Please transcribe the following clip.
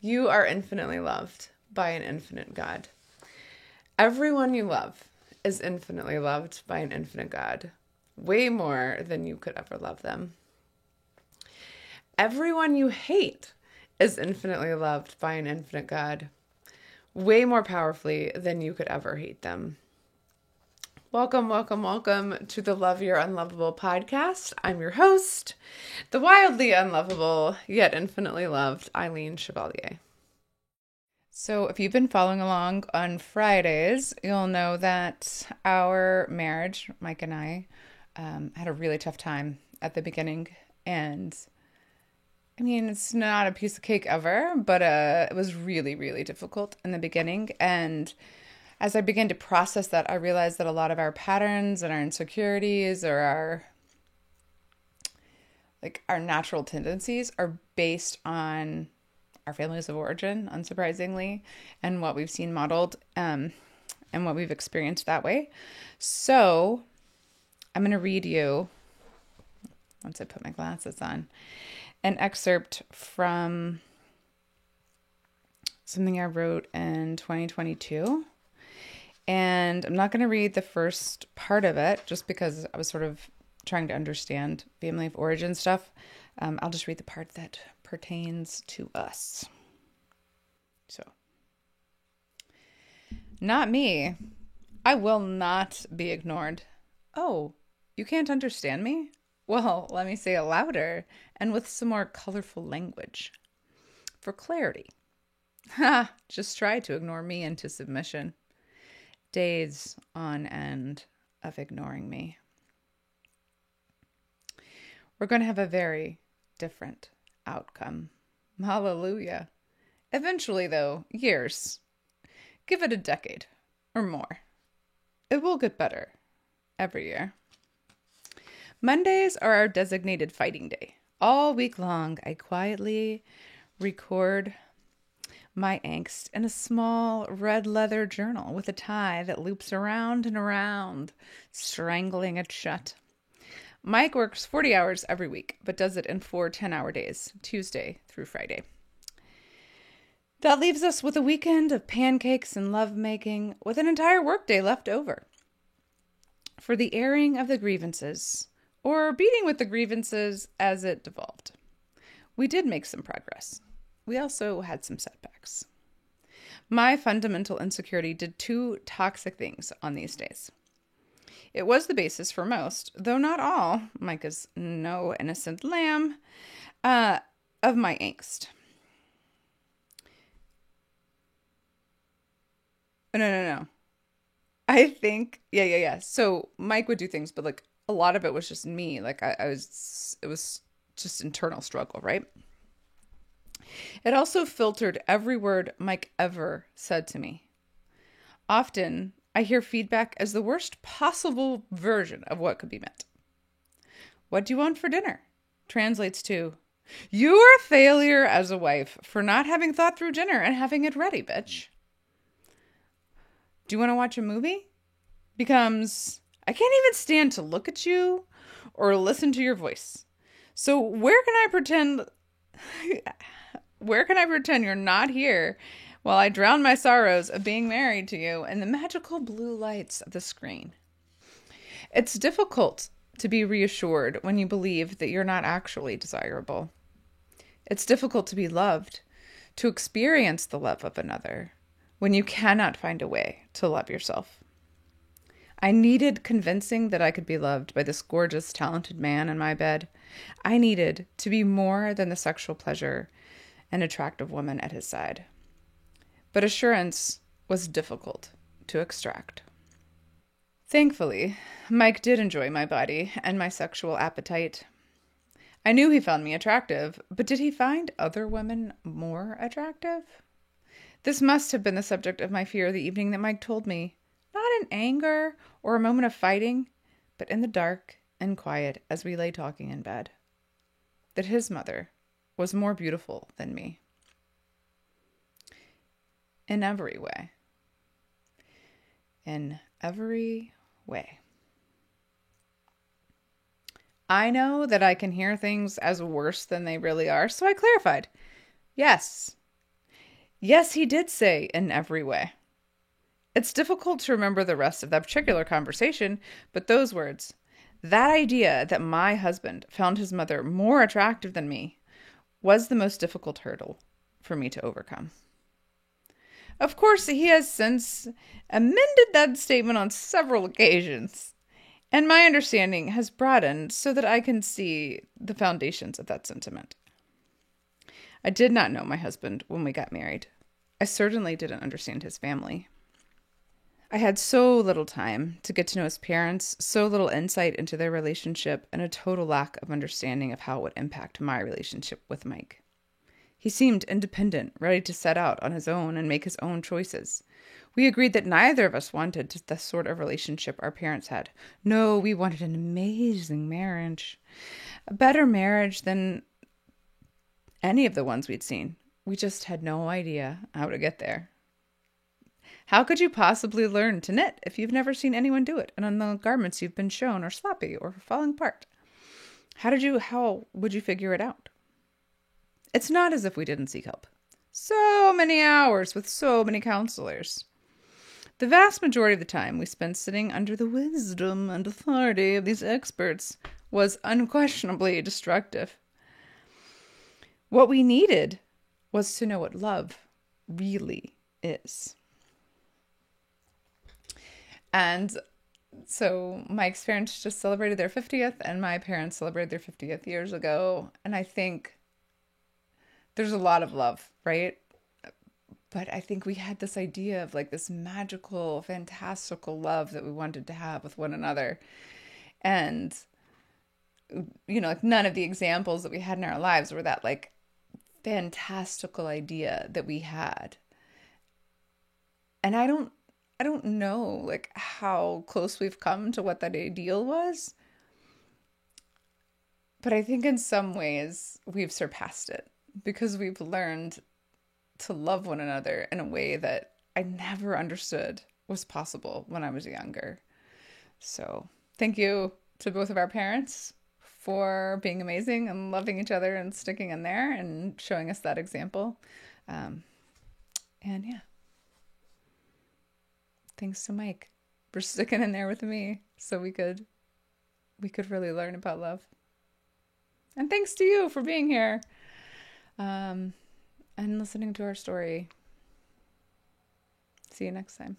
You are infinitely loved by an infinite God. Everyone you love is infinitely loved by an infinite God, way more than you could ever love them. Everyone you hate is infinitely loved by an infinite God, way more powerfully than you could ever hate them. Welcome, welcome, welcome to the Love Your Unlovable podcast. I'm your host, the wildly unlovable, yet infinitely loved Eileen Chevalier. So if you've been following along on Fridays, you'll know that our marriage, Mike and I, had a really tough time at the beginning. And I mean, it's not a piece of cake ever, but it was really, really difficult in the beginning. And as I began to process that, I realized that a lot of our patterns and our insecurities or our natural tendencies are based on our families of origin, unsurprisingly, and what we've seen modeled and what we've experienced that way. So I'm going to read you, once I put my glasses on, an excerpt from something I wrote in 2022. And I'm not going to read the first part of it just because I was sort of trying to understand family of origin stuff. I'll just read the part that pertains to us. So, not me. I will not be ignored. Oh, you can't understand me? Well, let me say it louder and with some more colorful language. For clarity. Ha! Just try to ignore me into submission. Days on end of ignoring me. We're going to have a very different outcome. Hallelujah. Eventually, though, years. Give it a decade or more. It will get better every year. Mondays are our designated fighting day. All week long, I quietly record my angst in a small red leather journal with a tie that loops around and around, strangling it shut. Mike works 40 hours every week, but does it in 4 10-hour days, Tuesday through Friday. That leaves us with a weekend of pancakes and lovemaking, with an entire workday left over for the airing of the grievances, or beating with the grievances as it devolved. We did make some progress. We also had some setbacks. My fundamental insecurity did 2 toxic things on these days. It was the basis for most, though not all, Mike is no innocent lamb, of my angst. No. I think, yeah. So Mike would do things, but like a lot of it was just me. It was just internal struggle, right? It also filtered every word Mike ever said to me. Often, I hear feedback as the worst possible version of what could be meant. What do you want for dinner? Translates to, you're a failure as a wife for not having thought through dinner and having it ready, bitch. Do you want to watch a movie? Becomes, I can't even stand to look at you or listen to your voice. So where can I pretend you're not here while I drown my sorrows of being married to you in the magical blue lights of the screen? It's difficult to be reassured when you believe that you're not actually desirable. It's difficult to be loved, to experience the love of another, when you cannot find a way to love yourself. I needed convincing that I could be loved by this gorgeous, talented man in my bed. I needed to be more than the sexual pleasure an attractive woman at his side. But assurance was difficult to extract. Thankfully, Mike did enjoy my body and my sexual appetite. I knew he found me attractive, but did he find other women more attractive? This must have been the subject of my fear the evening that Mike told me, not in anger or a moment of fighting, but in the dark and quiet as we lay talking in bed, that his mother was more beautiful than me. In every way. In every way. I know that I can hear things as worse than they really are, so I clarified. Yes, Yes, he did say in every way. It's difficult to remember the rest of that particular conversation, but those words, that idea that my husband found his mother more attractive than me, was the most difficult hurdle for me to overcome. Of course, he has since amended that statement on several occasions, and my understanding has broadened so that I can see the foundations of that sentiment. I did not know my husband when we got married. I certainly didn't understand his family. I had so little time to get to know his parents, so little insight into their relationship, and a total lack of understanding of how it would impact my relationship with Mike. He seemed independent, ready to set out on his own and make his own choices. We agreed that neither of us wanted the sort of relationship our parents had. No, we wanted an amazing marriage. A better marriage than any of the ones we'd seen. We just had no idea how to get there. How could you possibly learn to knit if you've never seen anyone do it and on the garments you've been shown are sloppy or falling apart? How would you figure it out? It's not as if we didn't seek help. So many hours with so many counselors. The vast majority of the time we spent sitting under the wisdom and authority of these experts was unquestionably destructive. What we needed was to know what love really is. And so Mike's parents just celebrated their 50th, and my parents celebrated their 50th years ago. And I think there's a lot of love, right? But I think we had this idea of like this magical, fantastical love that we wanted to have with one another. And, like none of the examples that we had in our lives were that like fantastical idea that we had. And I don't know like how close we've come to what that ideal was. But I think in some ways we've surpassed it because we've learned to love one another in a way that I never understood was possible when I was younger. So thank you to both of our parents for being amazing and loving each other and sticking in there and showing us that example. And yeah. Thanks to Mike for sticking in there with me so we could really learn about love. And thanks to you for being here and listening to our story. See you next time.